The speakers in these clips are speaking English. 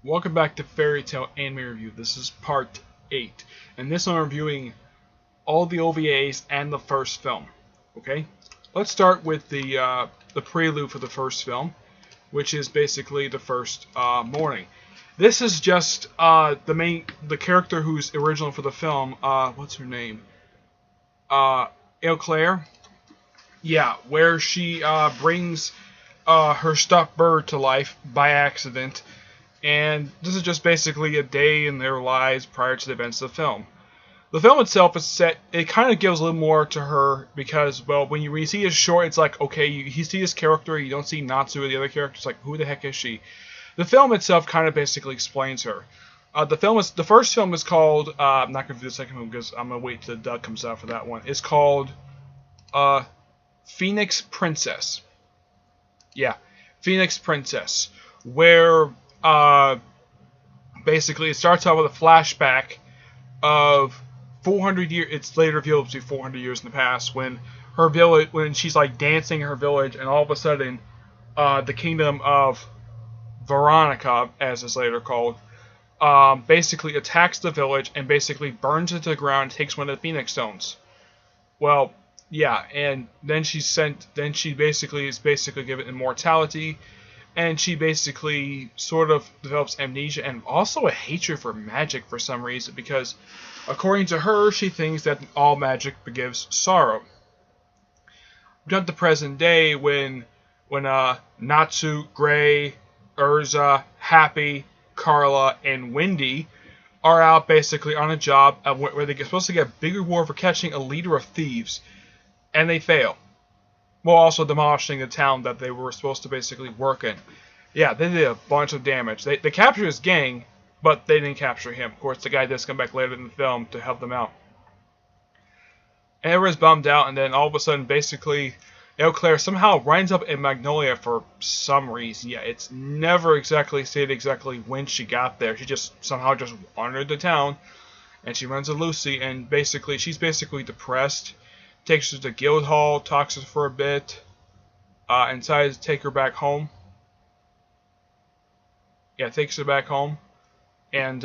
Welcome back to Fairy Tail Anime Review. This is part 8. And this one I'm reviewing all the OVAs and the first film. Okay? Let's start with the prelude for the first film, which is basically the first morning. This is just the character who's original for the film, what's her name? Eau Claire? Yeah, where she brings her stuffed bird to life by accident. And this is just basically a day in their lives prior to the events of the film. The film itself is set, it kind of gives a little more to her because, well, when you see it short, it's like, okay, you see this character, you don't see Natsu or the other characters, like, who the heck is she? The film itself kind of basically explains her. The first film is called, I'm not going to do the second one because I'm going to wait till the dub comes out for that one. It's called, Phoenix Princess. Yeah, Phoenix Princess. Where, basically it starts out with a flashback of 400 years. It's later revealed to be 400 years in the past when her village, when she's like dancing in her village, and all of a sudden, the kingdom of Veronica, as it's later called, basically attacks the village and basically burns it to the ground and takes one of the Phoenix Stones. Well, yeah, and then she's sent. Then she basically is given immortality. And she basically sort of develops amnesia and also a hatred for magic for some reason because, according to her, she thinks that all magic gives sorrow. Jump to present day when Natsu, Gray, Urza, Happy, Carla, and Wendy are out basically on a job where they're supposed to get a big reward for catching a leader of thieves, and they fail. While also demolishing the town that they were supposed to basically work in. Yeah, they did a bunch of damage. They captured his gang, but they didn't capture him. Of course, the guy does come back later in the film to help them out. And everyone's bummed out, and then all of a sudden, basically, Eau Claire somehow winds up in Magnolia for some reason. Yeah, it's never exactly stated exactly when she got there. She just somehow just wandered the town, and she runs into Lucy, and basically, she's basically depressed. Takes her to Guild Hall, talks to her for a bit, and decides to take her back home. Yeah, takes her back home, and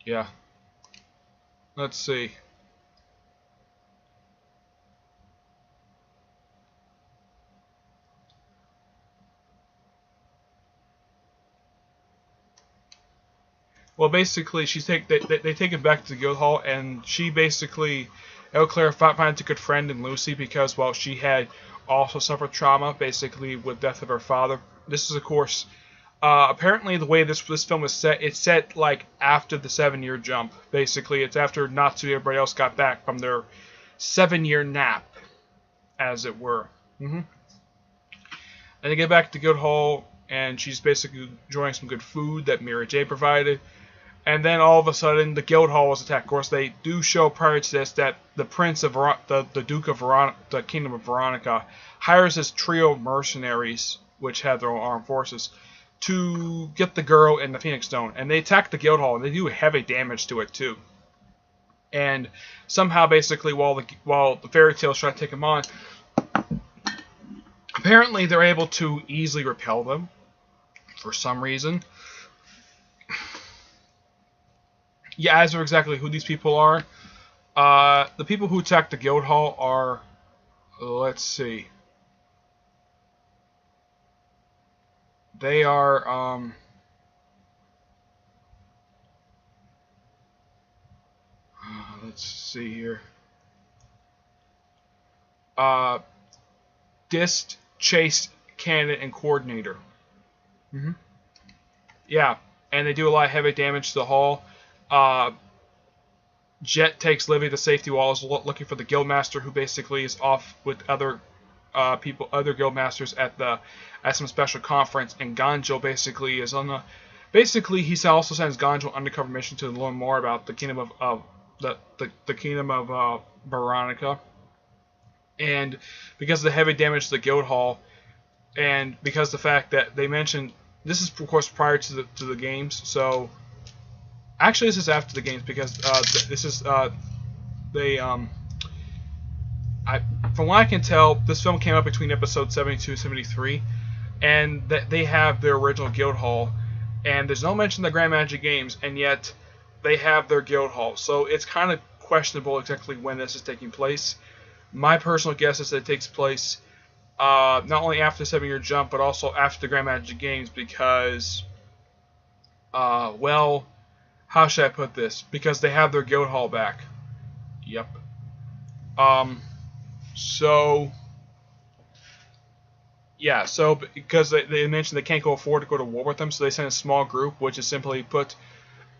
yeah. Let's see. Well, basically, they take it back to the Guild Hall, and she basically, Eau Claire finds a good friend in Lucy because, well, she had also suffered trauma, basically, with death of her father. This is, of course, apparently the way this film is set, it's set, like, after the 7-year jump. Basically, it's after Natsu and everybody else got back from their 7-year nap, as it were. And they get back to Guild Hall, and she's basically enjoying some good food that Mira J provided. And then all of a sudden, the Guild Hall was attacked. Of course, they do show prior to this that the Prince of the Duke of the Kingdom of Veronica hires this trio of mercenaries, which have their own armed forces, to get the girl and the Phoenix Stone. And they attack the Guild Hall, and they do heavy damage to it too. And somehow, basically, while the Fairy Tail's trying to take them on, apparently they're able to easily repel them for some reason. Yeah, as for exactly who these people are, the people who attacked the Guild Hall are, let's see, they are, let's see here, Dist, Chase, Candidate, and Coordinator. Yeah, and they do a lot of heavy damage to the hall. Jet takes Livy to safety while he's looking for the Guildmaster, who basically is off with other other Guildmasters at some special conference. And Ganjo basically is on the. Basically, he also sends Ganjo on undercover mission to learn more about the kingdom of the kingdom of Veronica. And because of the heavy damage to the Guild Hall, and because the fact that they mentioned this is of course prior to the games, so. Actually, this is after the games because this is from what I can tell, this film came out between episode 72 and 73. and that they have their original guild hall, and there's no mention of the Grand Magic Games, and yet they have their guild hall. So it's kind of questionable exactly when this is taking place. My personal guess is that it takes place not only after the 7-year jump, but also after the Grand Magic Games, because, well, how should I put this? Because they have their guild hall back. Yep. So, yeah, so because they mentioned they can't go afford to go to war with them, so they send a small group, which is simply put,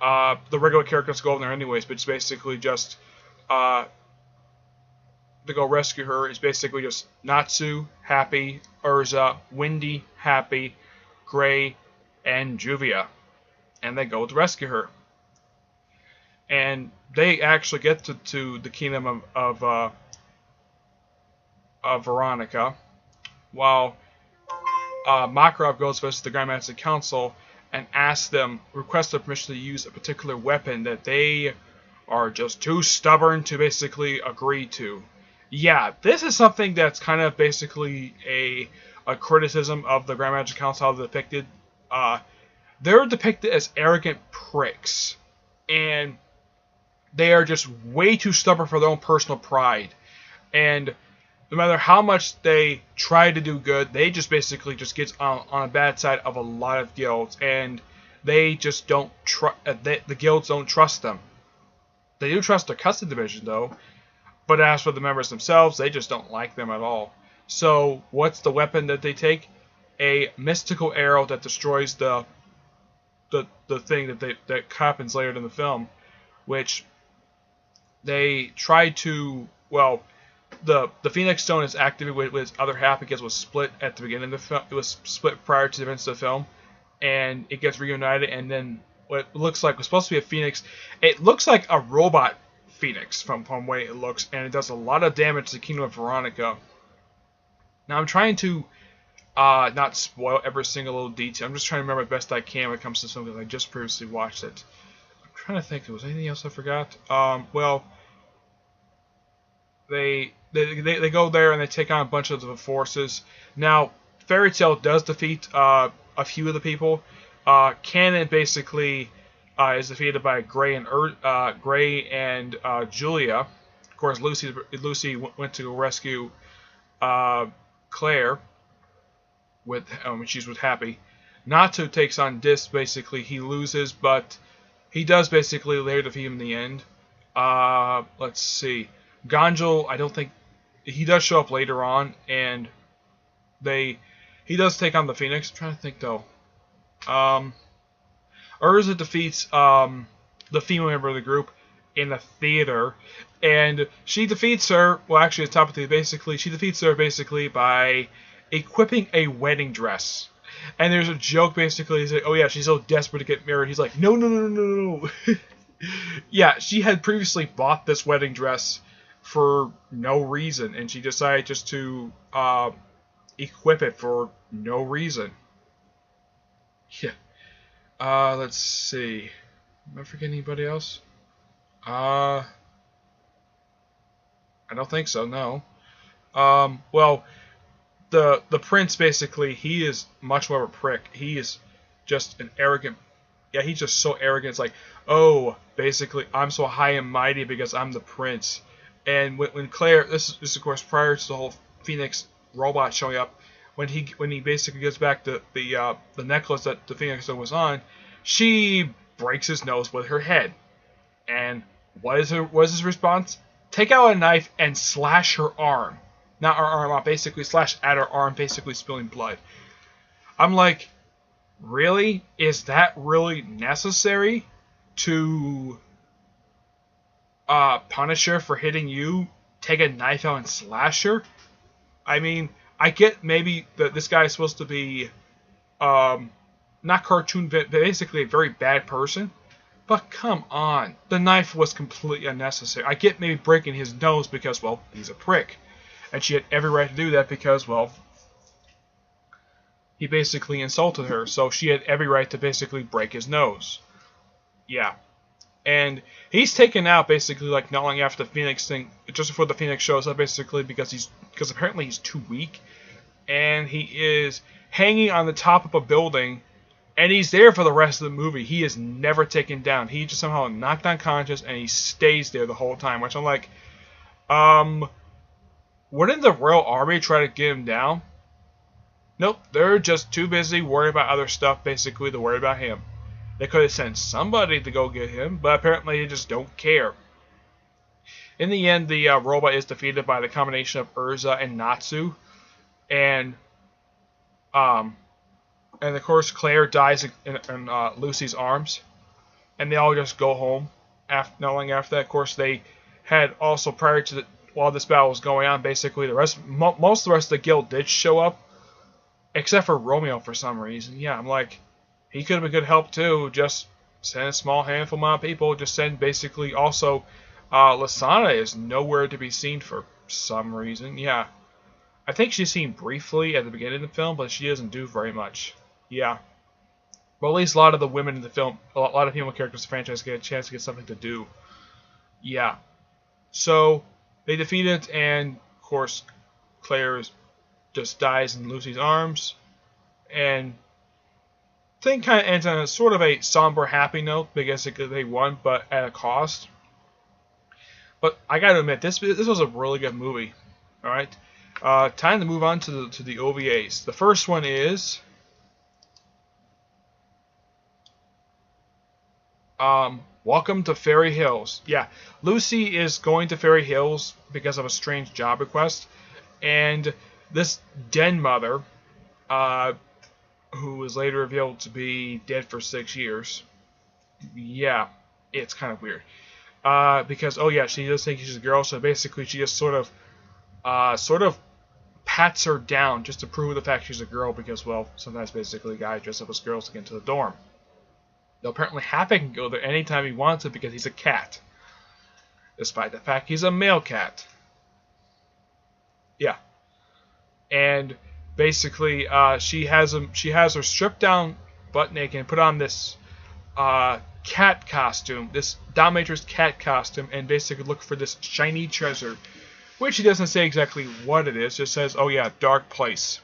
the regular characters go over there anyways, but it's basically just, to go rescue her. It's basically just Natsu, Happy, Urza, Windy, Happy, Gray, and Juvia. And they go to rescue her. And they actually get to the kingdom of Veronica, while Makarov goes to visit the Grand Master Council and requests their permission to use a particular weapon that they are just too stubborn to basically agree to. Yeah, this is something that's kind of basically a criticism of the Grand Magic Council, how they're depicted. They're depicted as arrogant pricks, and they are just way too stubborn for their own personal pride. And no matter how much they try to do good, they just basically just get on a bad side of a lot of guilds, and they just don't the guilds don't trust them. They do trust their custom division though, but as for the members themselves, they just don't like them at all. So what's the weapon that they take? A mystical arrow that destroys the thing that happens later in the film, which they tried to, well, the Phoenix Stone is activated with other half because it was split at the beginning of the film. It was split prior to the events of the film, and it gets reunited, and then what it looks like was supposed to be a Phoenix. It looks like a robot Phoenix from the way it looks, and it does a lot of damage to the Kingdom of Veronica. Now I'm trying to not spoil every single little detail. I'm just trying to remember the best I can when it comes to something I just previously watched it. I'm trying to think, was anything else I forgot? Well, they go there and they take on a bunch of the forces. Now, Fairy Tail does defeat a few of the people. Canon basically is defeated by Gray and Julia. Of course, Lucy went to rescue Claire with she's with Happy. Natsu takes on Dis. Basically, he loses, but he does basically later defeat him in the end. Let's see. Ganjul, I don't think he does show up later on, and he does take on the Phoenix. I'm trying to think though. Urza defeats the female member of the group in the theater, and she defeats her. Well, actually, at the top of the basically, she defeats her basically by equipping a wedding dress. And there's a joke basically, he's like, oh yeah, she's so desperate to get married. He's like, no, no, no, no, no. Yeah, she had previously bought this wedding dress for no reason, and she decided just to equip it for no reason. Yeah. Let's see. Am I forgetting anybody else? I don't think so, no. Well, the prince basically, he is much more of a prick. He is just an arrogant. Yeah, he's just so arrogant. It's like, oh, basically, I'm so high and mighty because I'm the prince. And when Claire, this is of course prior to the whole Phoenix robot showing up, when he basically gets back the necklace that the Phoenix was on, she breaks his nose with her head. And what is his response? Take out a knife and slash her arm. Not her arm off, basically slash at her arm, basically spilling blood. I'm like, really? Is that really necessary to punish her for hitting you? Take a knife out and slash her? I mean, I get maybe that this guy is supposed to be not cartoon, but basically a very bad person. But come on, the knife was completely unnecessary. I get maybe breaking his nose because, well, he's a prick. And she had every right to do that because, well, he basically insulted her. So she had every right to basically break his nose. Yeah. And he's taken out basically like not long after the Phoenix thing, just before the Phoenix shows up basically because apparently he's too weak. And he is hanging on the top of a building, and he's there for the rest of the movie. He is never taken down. He just somehow knocked unconscious, and he stays there the whole time. Which I'm like, wouldn't the Royal Army try to get him down? Nope, they're just too busy worried about other stuff, basically, to worry about him. They could have sent somebody to go get him, but apparently they just don't care. In the end, the robot is defeated by the combination of Urza and Natsu, and of course Claire dies in Lucy's arms, and they all just go home. Not long after that, of course, they had also prior to while this battle was going on, basically most of the rest of the guild did show up, except for Romeo for some reason. Yeah, I'm like, he could have been good help too. Just send a small handful amount of people. Just send basically also. Lasana is nowhere to be seen for some reason. Yeah, I think she's seen briefly at the beginning of the film, but she doesn't do very much. Yeah, well, at least a lot of the women in the film, a lot of female characters in the franchise get a chance to get something to do. Yeah, so they defeat it, and of course, Claire just dies in Lucy's arms, and thing kind of ends on a sort of a somber, happy note because they won, but at a cost. But I gotta admit, this was a really good movie. All right, time to move on to the OVAs. The first one is Welcome to Fairy Hills. Yeah, Lucy is going to Fairy Hills because of a strange job request, and this den mother, who was later revealed to be dead for 6 years. Yeah, it's kind of weird. Because, oh yeah, she does think she's a girl, so basically she just sort of pats her down just to prove the fact she's a girl, because, well, sometimes basically guys dress up as girls to get into the dorm. Though apparently Happy can go there anytime he wants to because he's a cat. Despite the fact he's a male cat. Yeah. And basically, she has her stripped down butt naked and put on this cat costume, this dominatrix cat costume, and basically look for this shiny treasure, which he doesn't say exactly what it is, just says, oh yeah, dark place.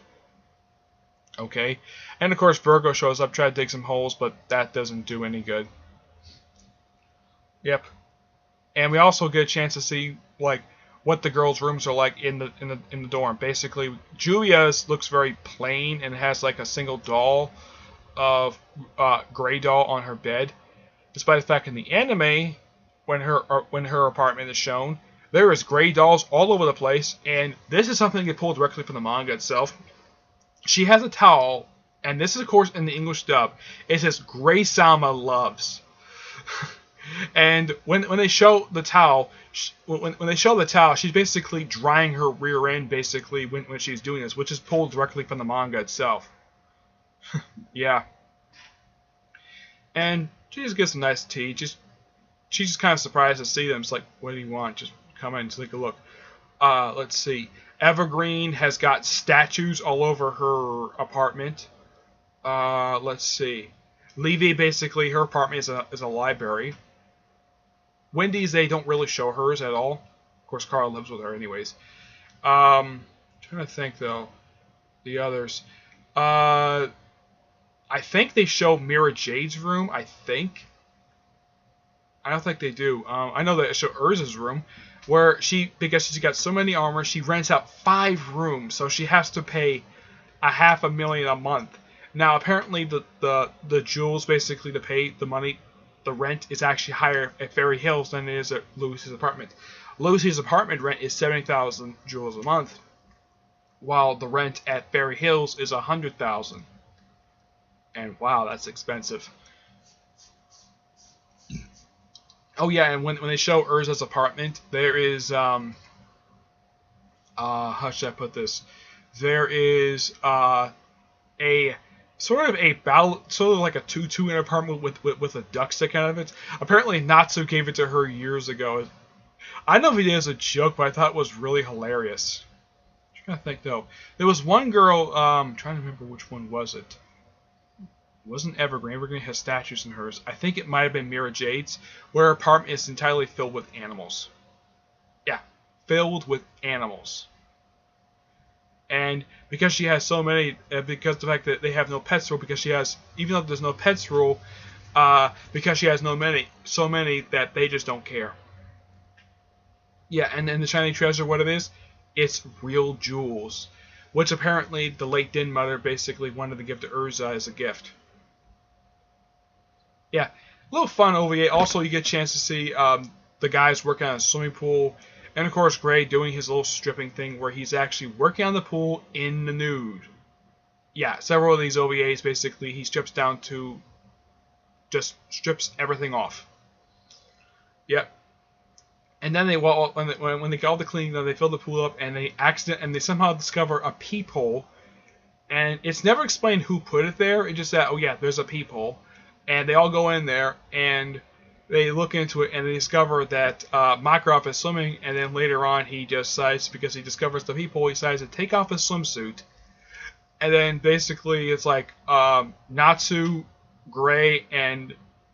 Okay, and of course Virgo shows up, try to dig some holes, but that doesn't do any good. Yep. And we also get a chance to see like what the girls' rooms are like in the dorm. Basically, Julia's looks very plain and has like a single doll of gray doll on her bed. Despite the fact in the anime, when her apartment is shown, there is gray dolls all over the place, and this is something that pulled directly from the manga itself. She has a towel, and this is of course in the English dub. It says "Grey Sama loves," and when they show the towel, she's basically drying her rear end basically when she's doing this, which is pulled directly from the manga itself. Yeah, and she just gets some nice tea. She's just kind of surprised to see them. It's like, what do you want? Just come in and take a look. Let's see. Evergreen has got statues all over her apartment. Let's see. Levy, basically, her apartment is a library. Wendy's, they don't really show hers at all. Of course, Carl lives with her anyways. Trying to think, though. The others. I think they show Mira Jade's room, I think. I don't think they do. I know they show Urza's room, where because she's got so many armor, she rents out 5 rooms, so she has to pay $500,000 a month. Now, apparently, the jewels basically to pay the money, the rent is actually higher at Fairy Hills than it is at Lucy's apartment. Lucy's apartment rent is 70,000 jewels a month, while the rent at Fairy Hills is 100,000. And wow, that's expensive. Oh yeah, and when they show Urza's apartment, there is how should I put this? There is a sort of like a tutu in an apartment with a duck sticking out of it. Apparently Natsu gave it to her years ago. I don't know if he did it as a joke, but I thought it was really hilarious. I'm trying to think though. There was one girl, I'm trying to remember which one was it. It wasn't Evergreen. Evergreen has statues in hers. I think it might have been Mira Jade's, where her apartment is entirely filled with animals. Yeah, filled with animals. And because she has so many, because the fact that they have no pets rule, because she has, even though there's no pets rule, because she has so many that they just don't care. Yeah, and then the shiny treasure, what it is, it's real jewels, which apparently the late Din mother basically wanted to give to Urza as a gift. Yeah, a little fun OVA. Also, you get a chance to see the guys working on a swimming pool, and of course Gray doing his little stripping thing where he's actually working on the pool in the nude. Yeah, several of these OVAs basically he strips down to just strips everything off. Yep. And then when they get all the cleaning done, they fill the pool up and they somehow discover a peephole, and it's never explained who put it there. It just said, oh yeah, there's a peephole, and they all go in there and they look into it and they discover that Makarov is swimming, and then later on he just decides, because he discovers the peephole, he decides to take off his swimsuit, and then basically it's like Natsu, Gray, and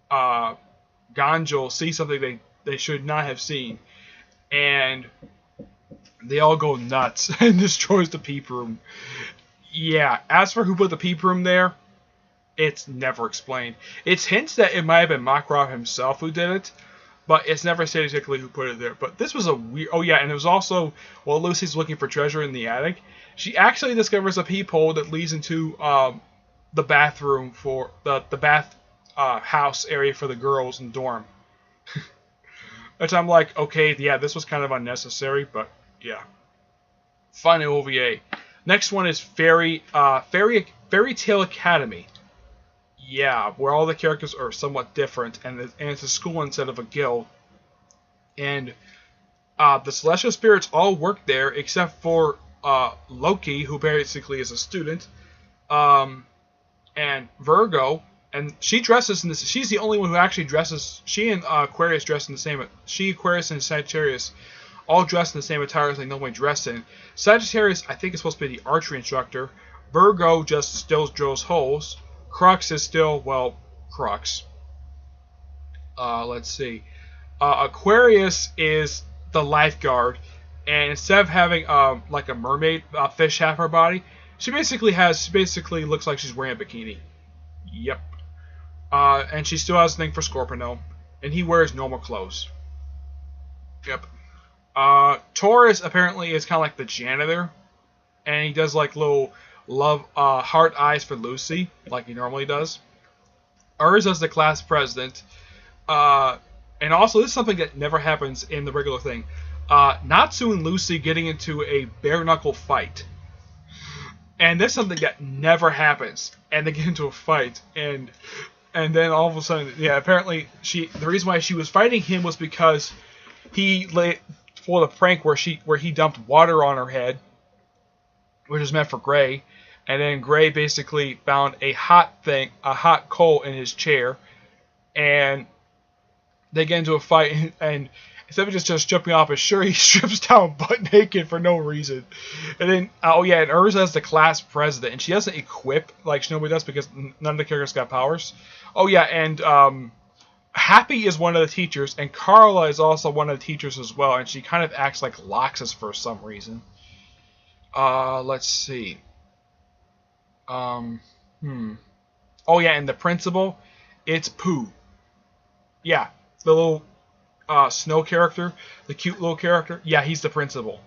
Ganjul see something they should not have seen, and they all go nuts and destroys the peep room. Yeah, as for who put the peep room there, it's never explained. It's hints that it might have been Makarov himself who did it, but it's never said exactly who put it there. But this was a weird... Oh yeah, and it was also, while Lucy's looking for treasure in the attic, she actually discovers a peephole that leads into the bathroom for the bath house area for the girls in the dorm. Which I'm like, okay, yeah, this was kind of unnecessary, but yeah. Fun OVA. Next one is Fairy Tale Academy. Yeah, where all the characters are somewhat different, and it's a school instead of a guild. And the Celestial Spirits all work there, except for Loki, who basically is a student, and Virgo. And she dresses in this. She's the only one who actually dresses. She and Aquarius dress in the same. She, Aquarius, and Sagittarius all dress in the same attire as they normally dress in. Sagittarius, I think, is supposed to be the archery instructor. Virgo just still drills holes. Crux is still, well, Crux. Let's see. Aquarius is the lifeguard, and instead of having like a mermaid fish half her body, she basically looks like she's wearing a bikini. Yep. And she still has a thing for Scorpio, and he wears normal clothes. Yep. Taurus apparently is kind of like the janitor, and he does like little heart eyes for Lucy, like he normally does. Urza's the class president, and also this is something that never happens in the regular thing. Natsu and Lucy getting into a bare knuckle fight, and this is something that never happens, and they get into a fight, and then all of a sudden, yeah, apparently the reason why she was fighting him was because he pulled a prank where he dumped water on her head, which is meant for Gray, and then Gray basically found a hot coal in his chair, and they get into a fight, and instead of just jumping off his shirt, he strips down butt naked for no reason. And then, oh yeah, and Urza is the class president, and she doesn't equip like nobody does because none of the characters got powers. Oh yeah, and Happy is one of the teachers, and Carla is also one of the teachers as well, and she kind of acts like Loxus for some reason. Let's see. Oh yeah, and the principal, it's Pooh. Yeah, the little Snow character, the cute little character. Yeah, he's the principal.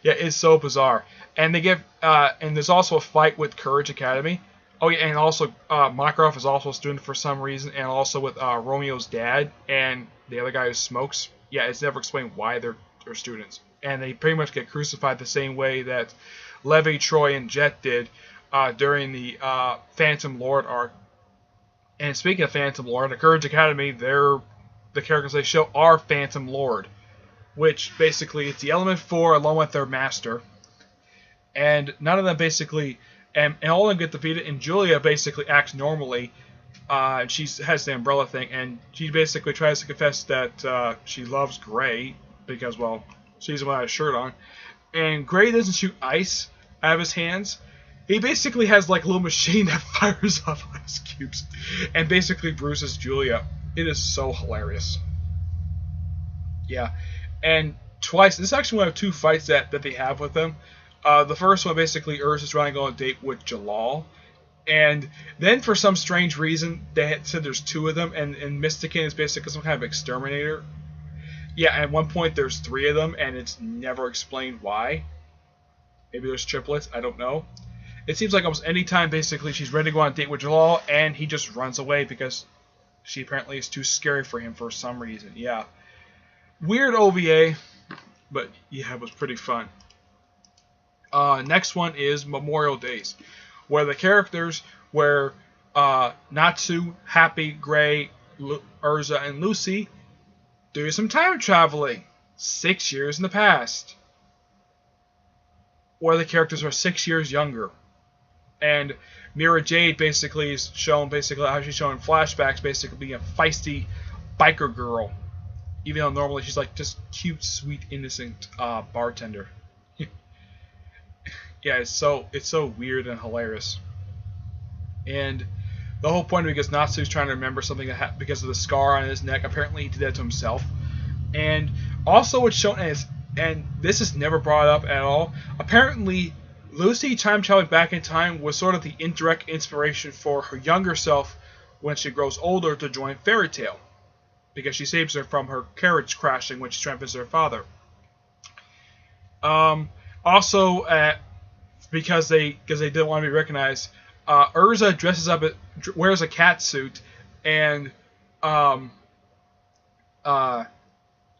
Yeah, it's so bizarre. And they give and there's also a fight with Courage Academy. Oh yeah, and also Makarov is also a student for some reason, and also with Romeo's dad and the other guy who smokes. Yeah, it's never explained why they're students, and they pretty much get crucified the same way that Levi, Troy, and Jet did during the Phantom Lord arc. And speaking of Phantom Lord, the Courage Academy, the characters they show are Phantom Lord, which basically it's the Element 4 along with their master, and none of them basically. And all of them get defeated, and Julia basically acts normally. She has the umbrella thing, and she basically tries to confess that she loves Gray, because, well, she's the one with a shirt on. And Gray doesn't shoot ice out of his hands. He basically has like a little machine that fires off ice cubes, and basically bruises Julia. It is so hilarious. Yeah, and twice, this is actually one of two fights that they have with them. The first one, basically, Urza's trying to go on a date with Jalal. And then, for some strange reason, they had said there's two of them, and Mystican is basically some kind of exterminator. Yeah, at one point there's three of them, and it's never explained why. Maybe there's triplets, I don't know. It seems like almost any time, basically, she's ready to go on a date with Jalal, and he just runs away because she apparently is too scary for him for some reason. Yeah. Weird OVA, but yeah, it was pretty fun. Next one is Memorial Days, where the characters were Natsu, Happy, Gray, Urza, and Lucy doing some time traveling 6 years in the past, where the characters are 6 years younger. And Mira Jade basically is shown how she's shown in flashbacks, basically being a feisty biker girl, even though normally she's like just cute, sweet, innocent bartender. Yeah, it's so weird and hilarious. And the whole point of it is Natsu's trying to remember something that because of the scar on his neck. Apparently, he did that to himself. And also, it's shown as, and this is never brought up at all. Apparently, Lucy time traveling back in time was sort of the indirect inspiration for her younger self when she grows older to join Fairy Tail, because she saves her from her carriage crashing when she's trying to visit her father. Also, because they didn't want to be recognized, Urza wears a cat suit, and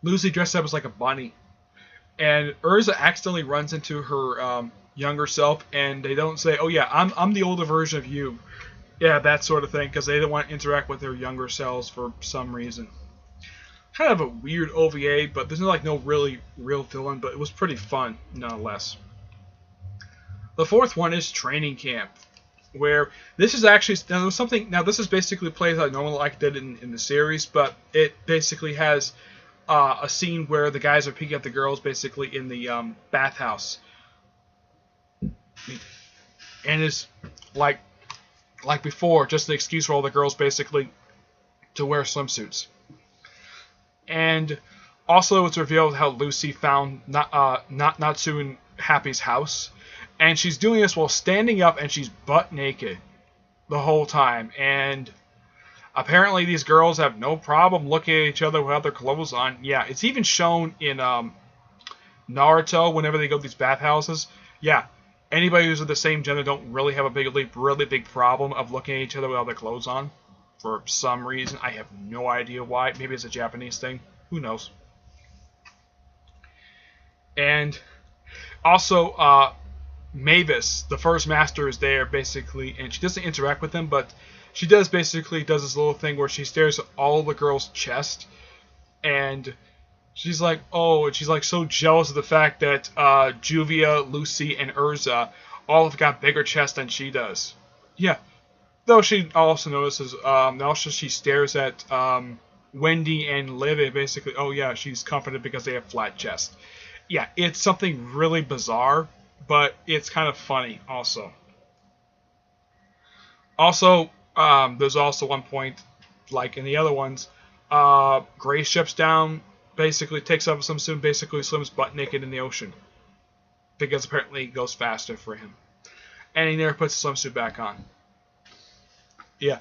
Lucy dresses up as like a bunny. And Urza accidentally runs into her younger self, and they don't say, "Oh yeah, I'm the older version of you." Yeah, that sort of thing, because they don't want to interact with their younger selves for some reason. Kind of a weird OVA, but there's no really real villain, but it was pretty fun nonetheless. The fourth one is Training Camp, where this is actually something. Now this is basically plays like normal like it did in the series, but it basically has a scene where the guys are picking up the girls basically in the bathhouse, and it's like before, just an excuse for all the girls basically to wear swimsuits. And also, it's revealed how Lucy found Natsu in Happy's house. And she's doing this while standing up, and she's butt naked the whole time. And apparently these girls have no problem looking at each other without their clothes on. Yeah, it's even shown in Naruto whenever they go to these bathhouses. Yeah, anybody who's of the same gender don't really have a really big problem of looking at each other without their clothes on. For some reason. I have no idea why. Maybe it's a Japanese thing. Who knows? And also, Mavis, the first master, is there basically, and she doesn't interact with them, but she does this little thing where she stares at all the girls' chest, and she's like, oh, and she's like so jealous of the fact that Juvia, Lucy, and Urza all have got bigger chests than she does. Yeah. Though she also notices, also she stares at Wendy and Liv, and basically, oh yeah, she's comforted because they have flat chests. Yeah, it's something really bizarre, but it's kind of funny also. Also, there's also one point, like in the other ones, Gray ships down, basically takes up some suit, basically swims butt naked in the ocean. Because apparently it goes faster for him. And he never puts the swimsuit back on. Yeah.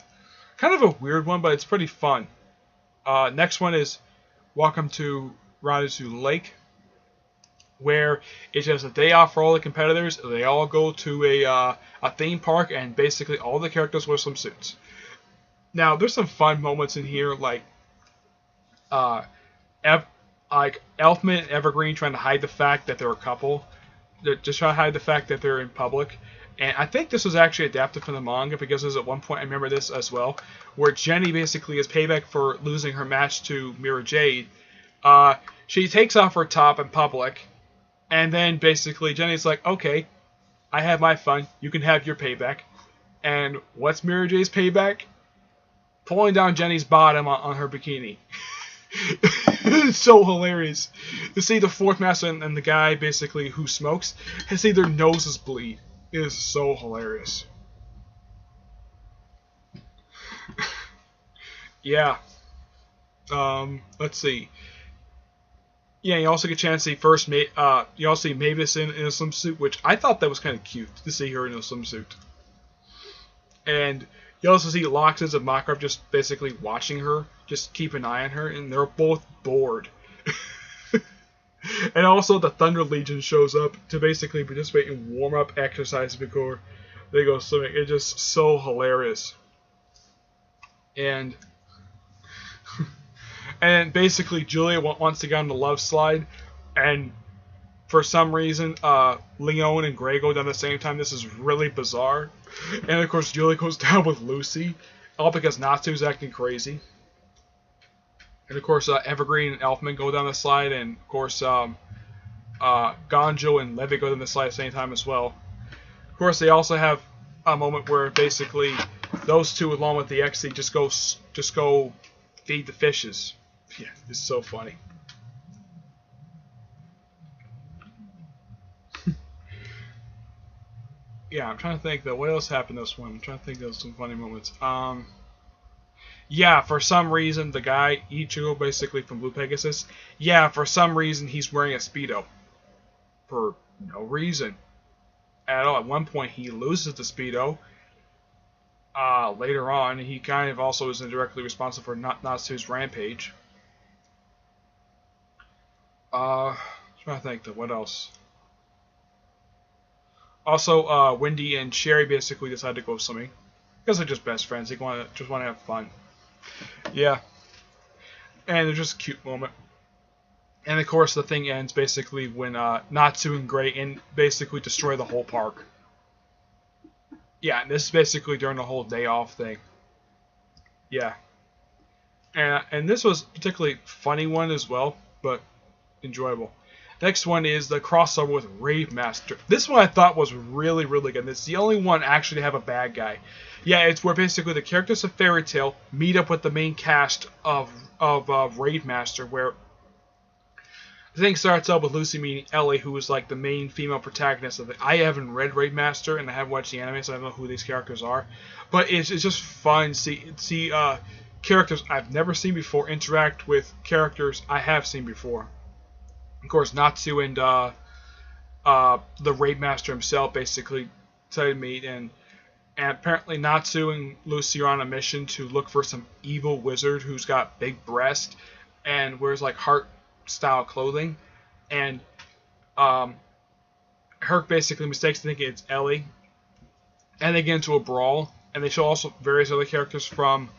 Kind of a weird one, but it's pretty fun. Next one is Welcome to Ranizu Lake, where it's just a day off for all the competitors. They all go to a theme park, and basically all the characters wear swimsuits. Now, there's some fun moments in here, like Elfman and Evergreen trying to hide the fact that they're a couple. They're just trying to hide the fact that they're in public. And I think this was actually adapted from the manga, because there's at one point, I remember this as well, where Jenny basically is payback for losing her match to Mira Jade. She takes off her top in public, and then basically Jenny's like, okay, I have my fun, you can have your payback. And what's Mira Jade's payback? Pulling down Jenny's bottom on her bikini. It's so hilarious to see the fourth master and the guy basically who smokes, and see their noses bleed. It is so hilarious. Yeah. Let's see. Yeah, you also get a chance to see first. You also see Mavis in a swimsuit, which I thought that was kind of cute to see her in a swimsuit. And you also see Loxus and Makarov just basically watching her, just keep an eye on her, and they're both bored. And also the Thunder Legion shows up to basically participate in warm-up exercises before they go swimming. It's just so hilarious. And and basically Julia wants to get on the love slide, and for some reason Leon and Grey go down at the same time. This is really bizarre. And of course Julia goes down with Lucy, all because Natsu's acting crazy. And of course Evergreen and Elfman go down the slide, and of course Gonjo and Levi go down the slide at the same time as well. Of course they also have a moment where basically those two, along with the XC, just go feed the fishes. Yeah, it's so funny. Yeah, I'm trying to think though. What else happened this one? I'm trying to think of some funny moments. Yeah, for some reason the guy Ichigo, basically from Blue Pegasus. Yeah, for some reason he's wearing a Speedo. For no reason at all. At one point he loses the Speedo. Later on, he kind of also is indirectly responsible for Natsu's rampage. I'm trying to think though. What else? Also, Wendy and Sherry basically decide to go swimming because they're just best friends. They just want to have fun. Yeah, and they're just a cute moment. And of course, the thing ends basically when Natsu and Grey basically destroy the whole park. Yeah, and this is basically during the whole day off thing. Yeah, and this was a particularly funny one as well, but enjoyable. Next one is the crossover with Rave Master. This one I thought was really, really good. It's the only one actually to have a bad guy. Yeah, it's where basically the characters of Fairy Tail meet up with the main cast of Rave Master, where the thing starts out with Lucy meeting Ellie, who is like the main female protagonist of it. I haven't read Rave Master and I haven't watched the anime, so I don't know who these characters are. But it's just fun to see characters I've never seen before interact with characters I have seen before. Of course, Natsu and the Raid Master himself basically decided to meet, and apparently Natsu and Lucy are on a mission to look for some evil wizard who's got big breasts and wears like heart-style clothing, and Herc basically mistakes thinking it's Ellie, and they get into a brawl, and they show also various other characters from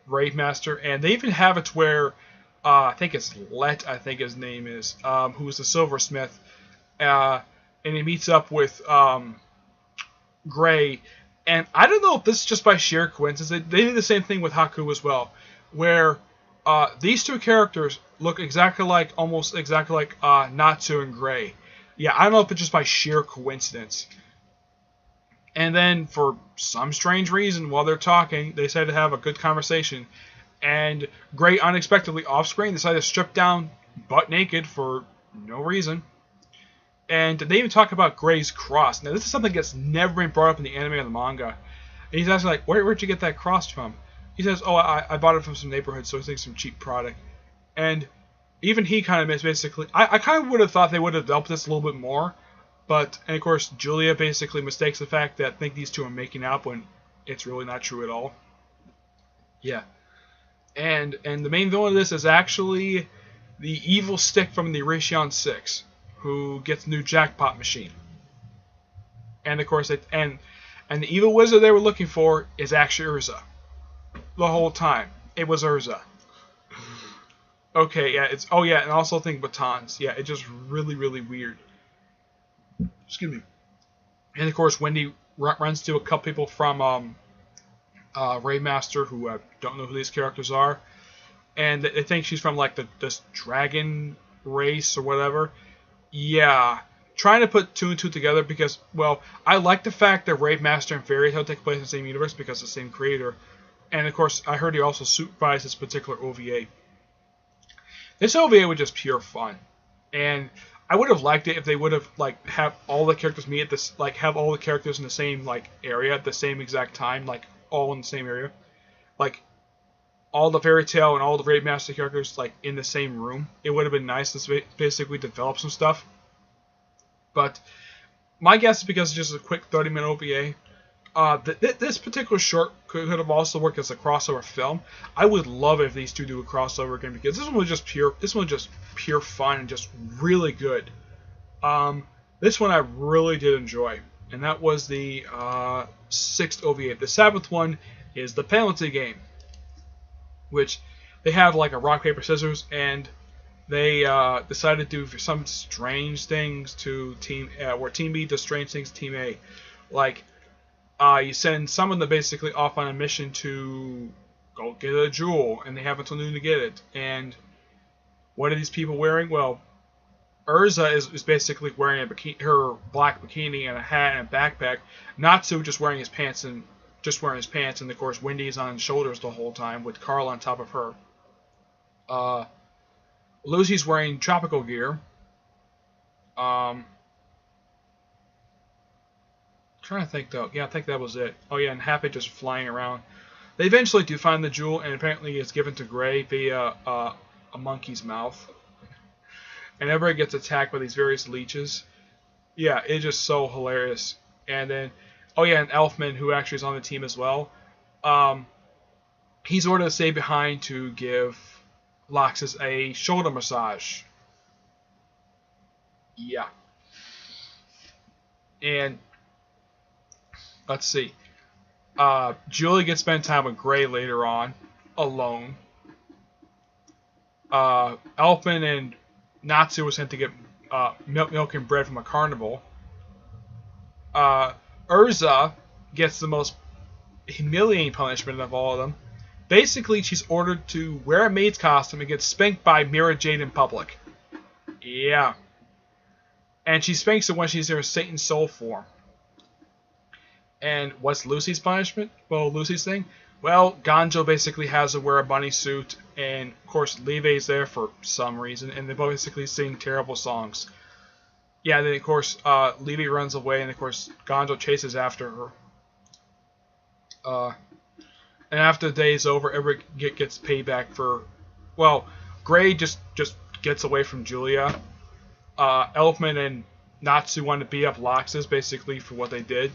Raid Master, and they even have it where I think it's Let, I think his name is, who's the silversmith, and he meets up with Grey, and I don't know if this is just by sheer coincidence. They did the same thing with Haku as well, where these two characters look almost exactly like Natsu and Grey. Yeah, I don't know if it's just by sheer coincidence. And then, for some strange reason, while they're talking, they decide to have a good conversation. And Grey unexpectedly off-screen decided to strip down butt naked for no reason. And they even talk about Grey's cross. Now this is something that's never been brought up in the anime or the manga. And he's asking like, where'd you get that cross from? He says, oh, I bought it from some neighborhood, so I think some cheap product. And even he kind of basically, I kind of would have thought they would have developed this a little bit more. And of course, Julia basically mistakes the fact that I think these two are making out when it's really not true at all. Yeah. And the main villain of this is actually the evil stick from the Eretion 6, who gets a new jackpot machine. And of course, and the evil wizard they were looking for is actually Urza. The whole time, it was Urza. Okay, yeah, and also think batons. Yeah, it's just really, really weird. Excuse me. And of course, Wendy runs to a couple people from Raid Master, who I don't know who these characters are, and they think she's from like this dragon race or whatever. Yeah, trying to put two and two together because, well, I like the fact that Raid Master and Fairy Tail take place in the same universe because of the same creator, and of course I heard he also supervised this particular OVA. This OVA was just pure fun, and I would have liked it if they would have like have all the characters meet at this, like have all the characters in the same like area at the same exact time, like all in the same area. Like all the Fairy Tail and all the Raid Master characters like in the same room. It would have been nice to basically develop some stuff. But my guess is because it's just a quick 30-minute OVA. This particular short could have also worked as a crossover film. I would love if these two do a crossover again because this one was just pure fun and just really good. This one I really did enjoy, and that was the 6th OVA. The 7th one is the penalty game, which they have like a rock paper scissors, and they decided to do some strange things to where Team B does strange things to Team A, like. You send some of them basically off on a mission to go get a jewel, and they have until noon to get it. And what are these people wearing? Well, Urza is basically wearing her black bikini and a hat and a backpack. Natsu just wearing his pants, and of course Wendy's on his shoulders the whole time with Carl on top of her. Lucy's wearing tropical gear. Trying to think though. Yeah, I think that was it. Oh yeah, and Happy just flying around. They eventually do find the jewel, and apparently it's given to Gray via a monkey's mouth. And everybody gets attacked by these various leeches. Yeah, it's just so hilarious. And then, oh yeah, and Elfman, who actually is on the team as well, he's ordered to stay behind to give Loxus a shoulder massage. Yeah. And let's see. Julie gets to spend time with Gray later on, alone. Elfman and Natsu were sent to get milk and bread from a carnival. Urza gets the most humiliating punishment of all of them. Basically, she's ordered to wear a maid's costume and get spanked by Mira Jade in public. Yeah. And she spanks her when she's in her Satan soul form. And what's Lucy's punishment? Well, Lucy's thing? Well, Ganjo basically has her wear a bunny suit, and of course, Livy's there for some reason, and they both basically sing terrible songs. Yeah, then of course, Livy runs away, and of course, Ganjo chases after her. And after the day is over, everybody gets payback for... Well, Gray just gets away from Julia. Elfman and Natsu want to beat up Loxus, basically, for what they did.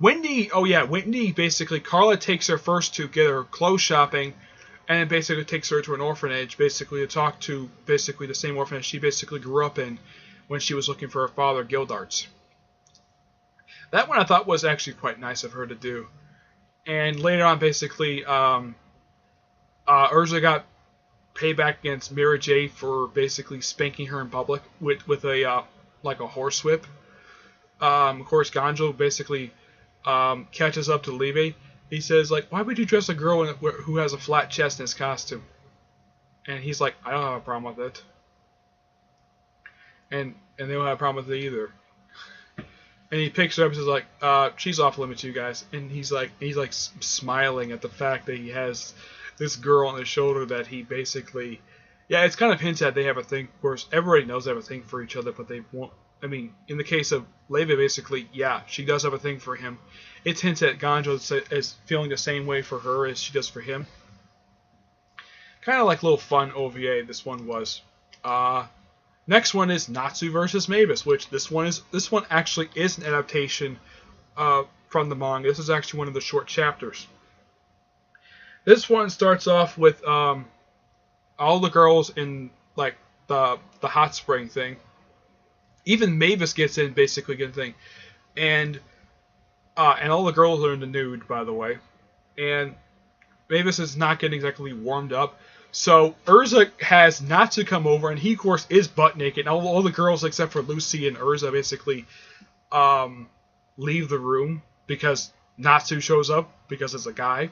Wendy basically, Carla takes her first to get her clothes shopping, and then basically takes her to an orphanage, basically to talk to basically the same orphanage she basically grew up in when she was looking for her father, Gildarts. That one I thought was actually quite nice of her to do. And later on, basically, Urza got payback against Mira Jade for basically spanking her in public with a like a horsewhip. Of course, Ganjo basically catches up to Livy. He says, like, why would you dress a girl who has a flat chest in his costume? And he's like, I don't have a problem with it. And they don't have a problem with it either. And he picks her up and says, like, she's off limits, you guys. And he's like smiling at the fact that he has this girl on his shoulder that he basically... Yeah, it's kind of hints at they have a thing. Of course, everybody knows they have a thing for each other, but they won't... I mean, in the case of Leva, basically, yeah, she does have a thing for him. It's hints at Ganjo is feeling the same way for her as she does for him. Kind of like a little fun OVA, this one was. Next one is Natsu versus Mavis, which this one actually is an adaptation from the manga. This is actually one of the short chapters. This one starts off with all the girls in like the hot spring thing. Even Mavis gets in, basically, get a thing. And all the girls are in the nude, by the way. And Mavis is not getting exactly warmed up. So Urza has Natsu come over, and he, of course, is butt naked. And all the girls, except for Lucy and Urza, basically leave the room because Natsu shows up, because it's a guy.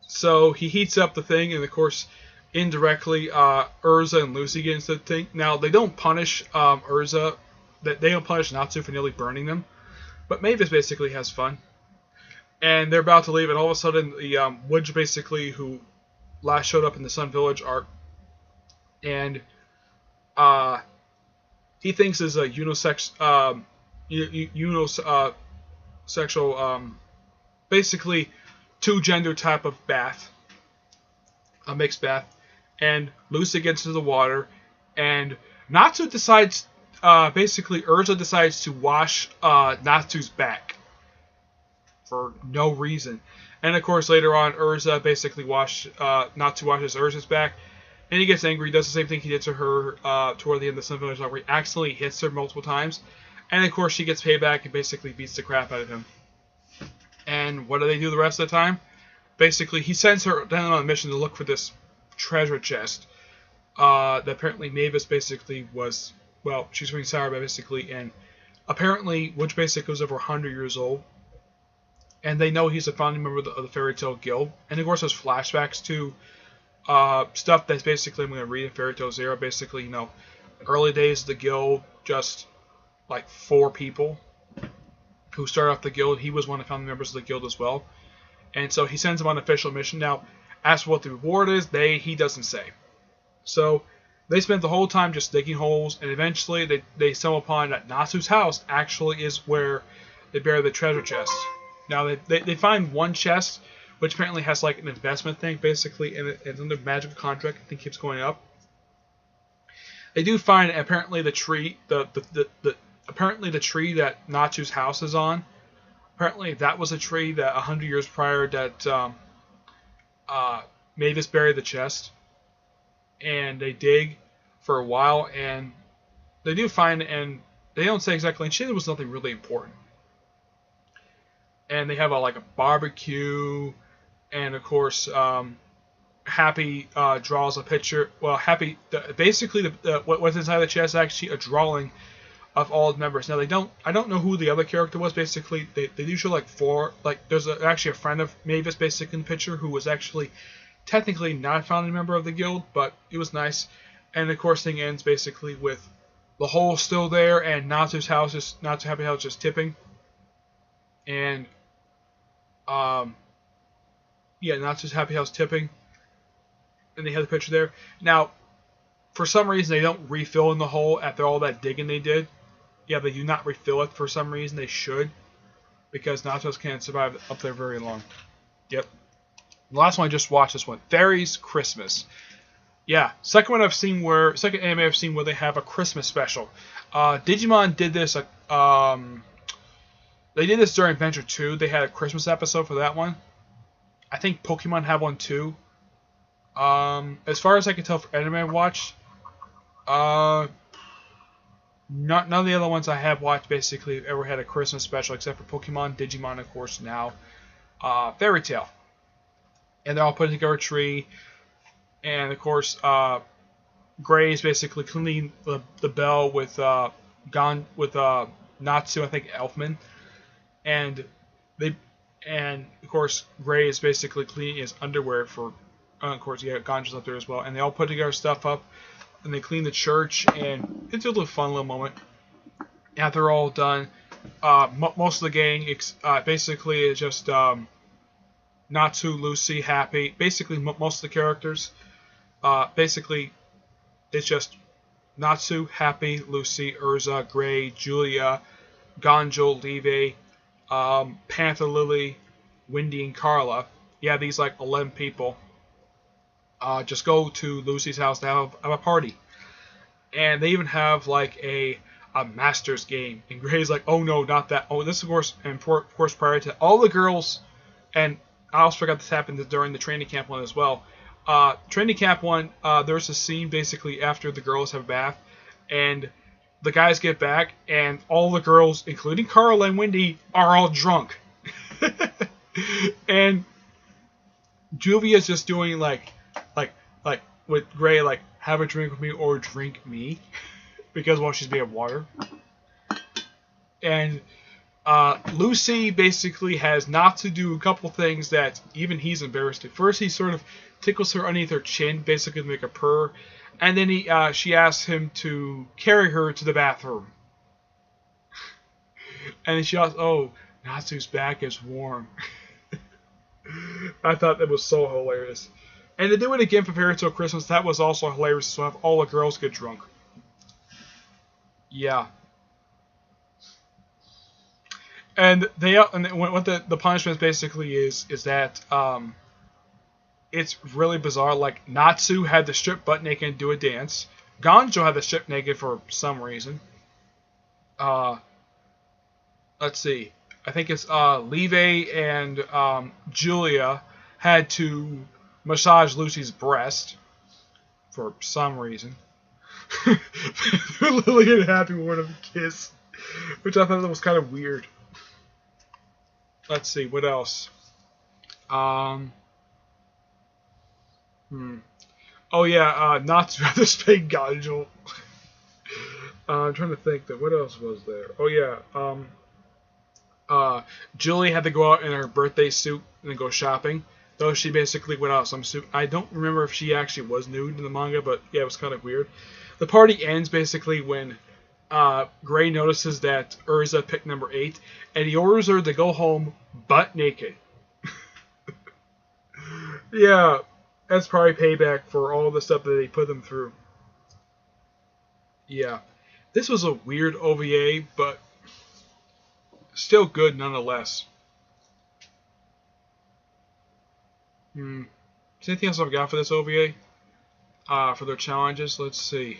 So he heats up the thing, and, of course... indirectly, Urza and Lucy get into the thing. Now, they don't punish Urza. They don't punish Natsu for nearly burning them. But Mavis basically has fun. And they're about to leave, and all of a sudden, the Woods basically, who last showed up in the Sun Village arc, and he thinks is a sexual, basically, two-gender type of bath, a mixed bath, and Lucy gets into the water, and Natsu decides, basically Urza decides to wash Natsu's back for no reason. And of course later on Urza basically Natsu washes Urza's back, and he gets angry. He does the same thing he did to her toward the end of the Sun Village, where he accidentally hits her multiple times. And of course she gets payback and basically beats the crap out of him. And what do they do the rest of the time? Basically he sends her down on a mission to look for this treasure chest that apparently Mavis basically was, well, she's being sour basically, and apparently, which basically was over 100 years old. And they know he's a founding member of the Fairy Tale Guild. And of course there's flashbacks to stuff that's basically, I'm going to read in Fairy Tail Zero, basically, you know, early days of the guild, just like 4 people who started off the guild. He was one of the founding members of the guild as well. And so he sends them on an official mission. Now, as for what the reward is, he doesn't say. So they spent the whole time just digging holes, and eventually they stumble upon that Natsu's house actually is where they bury the treasure chest. Now they find one chest, which apparently has like an investment thing basically, and it's under magical contract. I think keeps going up. They do find apparently the tree, apparently the tree that Natsu's house is on. Apparently that was a tree that 100 years prior that Mavis buried the chest. And they dig for a while, and they do find, and they don't say exactly, and shit, it was nothing really important. And they have like a barbecue, and of course, Happy draws a picture. Well, Happy basically what's inside the chest is actually a drawing of all the members. Now I don't know who the other character was. Basically, they do show like 4. Like there's actually a friend of Mavis basically in the picture who was actually technically not a founding member of the guild, but it was nice. And of course, thing ends basically with the hole still there, and Natsu's happy house just tipping. And yeah, Natsu's happy house tipping. And they have the picture there. Now, for some reason, they don't refill in the hole after all that digging they did. Yeah, they do not refill it for some reason. They should, because nachos can't survive up there very long. Yep. The last one I just watched, this one, Fairy's Christmas. Yeah, second anime I've seen where they have a Christmas special. Digimon did this. They did this during Adventure 2. They had a Christmas episode for that one. I think Pokemon have one too. As far as I can tell for anime I watched, none of the other ones I have watched basically ever had a Christmas special except for Pokemon, Digimon, of course, now Fairy Tail. And they're all putting together a tree, and of course, Gray's basically cleaning the bell with Natsu, I think Elfman, and of course Gray is basically cleaning his underwear for. Of course, yeah, Ganja's up there as well, and they all put together stuff up, and they clean the church, and it's a little fun little moment. After they're all done, most of the gang basically is just Natsu, Lucy, Happy. Basically, most of the characters. Basically, it's just Natsu, Happy, Lucy, Urza, Gray, Julia, Ganjo, Leve, Panther Lily, Wendy, and Carla. Yeah, these like 11 people. Just go to Lucy's house to have a party. And they even have like a Masters game. And Gray's like, oh no, not that. Oh, this of course, and of course prior to all the girls, and I also forgot this happened during the training camp one as well. Training camp one, there's a scene basically after the girls have a bath, and the guys get back, and all the girls, including Carla and Wendy, are all drunk. And Julia's just doing like with Gray, like, have a drink with me or drink me, because she's being water. And Lucy basically has not to do a couple things that even he's embarrassed to. First, he sort of tickles her underneath her chin, basically to make her purr, and then she asks him to carry her to the bathroom. And then she asks, "Oh, Natsu's back is warm." I thought that was so hilarious. And to do it again for Fairy Tale Christmas, that was also hilarious. So have all the girls get drunk. Yeah. And what the punishment basically is that it's really bizarre. Like Natsu had to strip butt naked and do a dance. Ganjo had to strip naked for some reason. Let's see. I think it's Leve and Julia had to massage Lucy's breast for some reason. Lily and Happy wanted to kiss, which I thought was kind of weird. Let's see, what else? Oh yeah, Natsu had to spank Ganjo. I'm trying to think that what else was there. Oh yeah, Julie had to go out in her birthday suit and go shopping. Though she basically went out some suit. I don't remember if she actually was nude in the manga, but yeah, it was kind of weird. The party ends basically when Gray notices that Urza picked number 8, and he orders her to go home butt naked. Yeah, that's probably payback for all the stuff that they put them through. Yeah, this was a weird OVA, but still good nonetheless. Is there anything else I've got for this OVA? For their challenges? Let's see.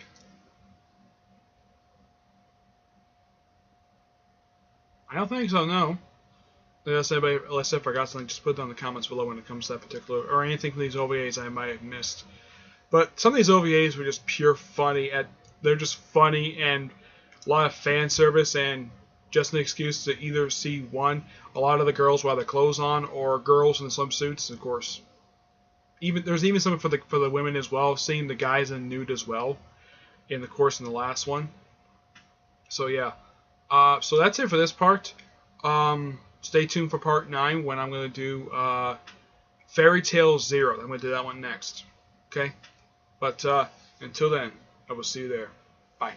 I don't think so, no. Unless I forgot something, just put it down in the comments below when it comes to that particular, or anything from these OVAs I might have missed. But some of these OVAs were just pure funny. They're just funny and a lot of fan service and just an excuse to either see a lot of the girls without their clothes on, or girls in swimsuits, of course. There's even something for the women as well, seeing the guys in nude as well, in the last one. So yeah, so that's it for this part. Stay tuned for part 9 when I'm going to do Fairy Tail Zero. I'm going to do that one next. Okay, but until then, I will see you there. Bye.